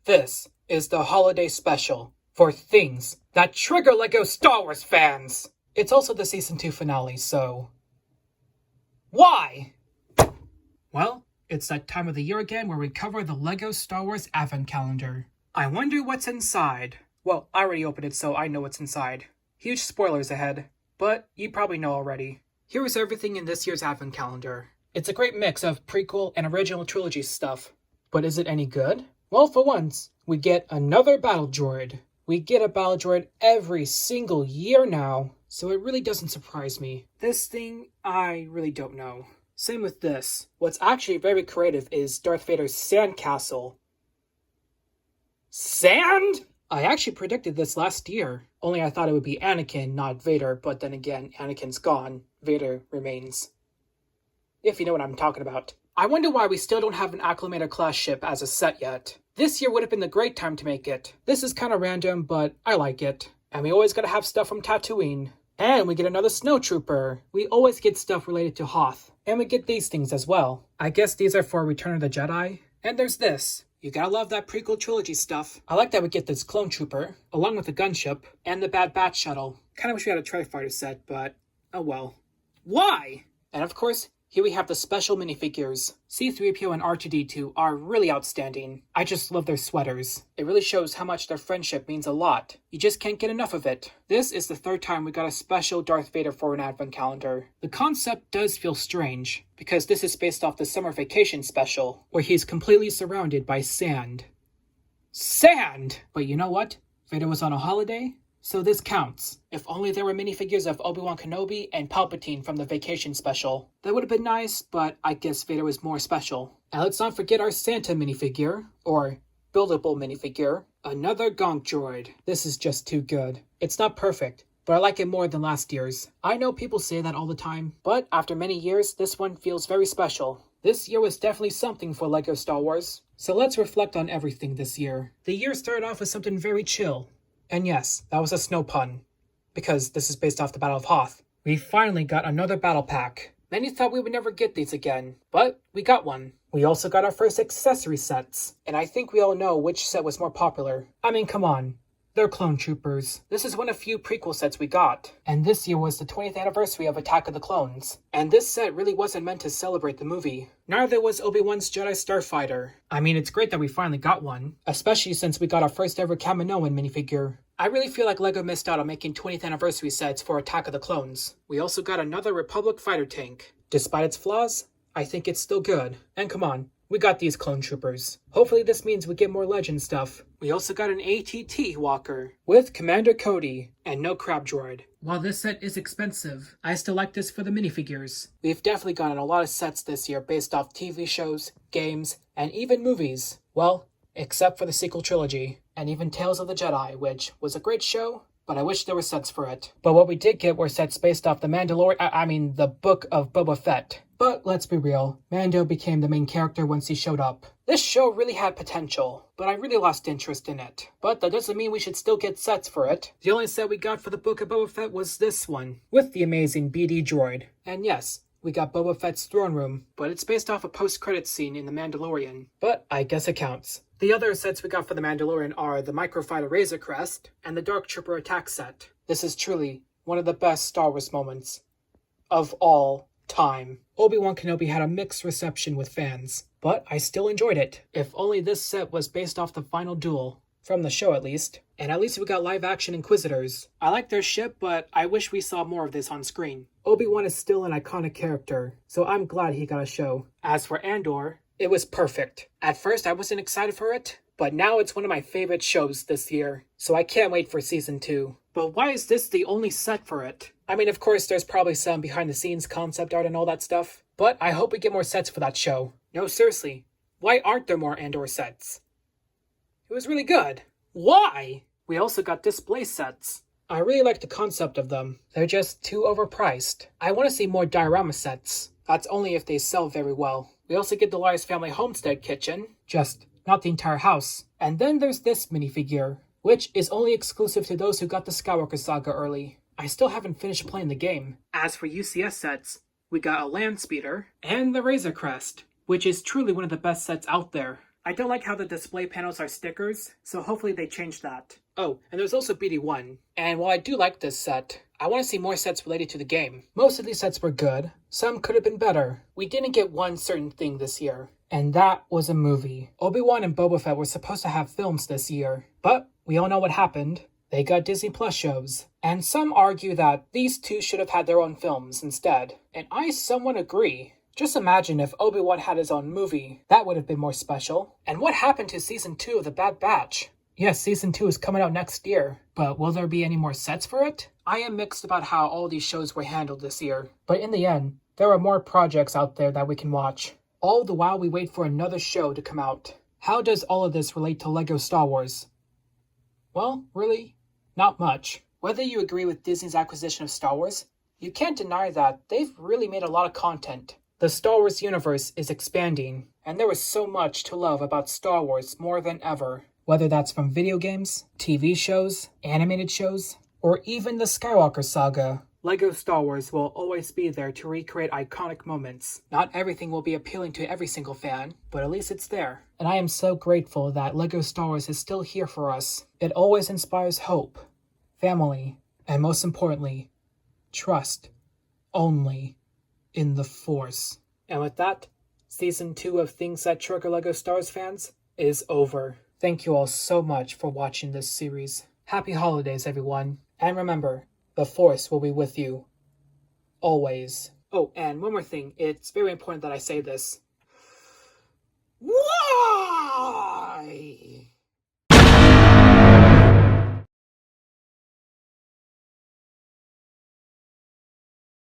This is the holiday special for things that trigger LEGO Star Wars fans. It's also the season 2 finale, so... why? Well, it's that time of the year again where we cover the LEGO Star Wars Advent Calendar. I wonder what's inside. Well, I already opened it, so I know what's inside. Huge spoilers ahead, but you probably know already. Here is everything in this year's Advent Calendar. It's a great mix of prequel and original trilogy stuff. But is it any good? Well, for once, we get another battle droid. We get a battle droid every single year now, so it really doesn't surprise me. This thing, I really don't know. Same with this. What's actually very creative is Darth Vader's sandcastle. Sand? I actually predicted this last year, only I thought it would be Anakin, not Vader, but then again, Anakin's gone. Vader remains. If you know what I'm talking about. I wonder why we still don't have an Acclamator class ship as a set yet. This year would have been the great time to make it. This is kind of random, but I like it. And we always gotta have stuff from Tatooine. And we get another snowtrooper. We always get stuff related to Hoth. And we get these things as well. I guess these are for Return of the Jedi. And there's this. You gotta love that prequel trilogy stuff. I like that we get this clone trooper, along with the gunship, and the Bad Batch shuttle. Kinda wish we had a Tri-Fighter set, but oh well. Why? And of course, here we have the special minifigures. C-3PO and R2-D2 are really outstanding. I just love their sweaters. It really shows how much their friendship means a lot. You just can't get enough of it. This is the third time we got a special Darth Vader for an Advent Calendar. The concept does feel strange, because this is based off the Summer Vacation special, where he's completely surrounded by sand. Sand! But you know what? Vader was on a holiday, so this counts. If only there were minifigures of Obi-Wan Kenobi and Palpatine from the Vacation special. That would have been nice, but I guess Vader was more special. And let's not forget our Santa minifigure, or buildable minifigure. Another Gonk droid. This is just too good. It's not perfect, but I like it more than last year's. I know people say that all the time, but after many years, this one feels very special. This year was definitely something for LEGO Star Wars. So let's reflect on everything this year. The year started off with something very chill. And yes, that was a snow pun, because this is based off the Battle of Hoth. We finally got another battle pack. Many thought we would never get these again, but we got one. We also got our first accessory sets, and I think we all know which set was more popular. I mean, come on. They're clone troopers. This is one of few prequel sets we got, and this year was the 20th anniversary of Attack of the Clones. And this set really wasn't meant to celebrate the movie. Neither was Obi-Wan's Jedi Starfighter. I mean, it's great that we finally got one, especially since we got our first ever Kaminoan minifigure. I really feel like LEGO missed out on making 20th anniversary sets for Attack of the Clones. We also got another Republic fighter tank. Despite its flaws, I think it's still good. And come on, we got these clone troopers. Hopefully this means we get more legend stuff. We also got an ATT walker with Commander Cody and no crab droid. While this set is expensive, I still like this for the minifigures. We've definitely gotten a lot of sets this year based off TV shows, games, and even movies. Well, except for the sequel trilogy, and even Tales of the Jedi, which was a great show, but I wish there were sets for it. But what we did get were sets based off the the Book of Boba Fett. But let's be real, Mando became the main character once he showed up. This show really had potential, but I really lost interest in it. But that doesn't mean we should still get sets for it. The only set we got for the Book of Boba Fett was this one, with the amazing BD droid. And yes, we got Boba Fett's throne room, but it's based off a post-credits scene in The Mandalorian. But I guess it counts. The other sets we got for The Mandalorian are the Microfighter Razor Crest and the Dark Trooper attack set. This is truly one of the best Star Wars moments of all time. Obi-Wan Kenobi had a mixed reception with fans, but I still enjoyed it. If only this set was based off the final duel. From the show at least. And at least we got live action Inquisitors. I like their ship, but I wish we saw more of this on screen. Obi-Wan is still an iconic character, so I'm glad he got a show. As for Andor, it was perfect. At first I wasn't excited for it, but now it's one of my favorite shows this year, so I can't wait for season 2. But why is this the only set for it? I mean, of course there's probably some behind the scenes concept art and all that stuff, but I hope we get more sets for that show. No, seriously, why aren't there more Andor sets? It was really good. Why? We also got display sets. I really like the concept of them. They're just too overpriced. I want to see more diorama sets. That's only if they sell very well. We also get the Lars family homestead kitchen. Just not the entire house. And then there's this minifigure, which is only exclusive to those who got the Skywalker Saga early. I still haven't finished playing the game. As for UCS sets, we got a Land Speeder and the Razor Crest, which is truly one of the best sets out there. I don't like how the display panels are stickers, so hopefully they change that. Oh, and there's also BD1. And while I do like this set, I want to see more sets related to the game. Most of these sets were good. Some could have been better. We didn't get one certain thing this year, and that was a movie. Obi-Wan and Boba Fett were supposed to have films this year, but we all know what happened. They got Disney Plus shows. And some argue that these two should have had their own films instead. And I somewhat agree. Just imagine if Obi-Wan had his own movie. That would have been more special. And what happened to Season 2 of The Bad Batch? Yes, Season 2 is coming out next year, but will there be any more sets for it? I am mixed about how all these shows were handled this year. But in the end, there are more projects out there that we can watch. All the while we wait for another show to come out. How does all of this relate to LEGO Star Wars? Well, really, not much. Whether you agree with Disney's acquisition of Star Wars, you can't deny that they've really made a lot of content. The Star Wars universe is expanding, and there is so much to love about Star Wars more than ever. Whether that's from video games, TV shows, animated shows, or even the Skywalker saga, LEGO Star Wars will always be there to recreate iconic moments. Not everything will be appealing to every single fan, but at least it's there. And I am so grateful that LEGO Star Wars is still here for us. It always inspires hope, family, and most importantly, trust only in the Force. And with that, Season 2 of Things That Trigger LEGO Star Wars fans is over. Thank you all so much for watching this series. Happy holidays, everyone. And remember, the Force will be with you. Always. Oh, and one more thing. It's very important that I say this. Why?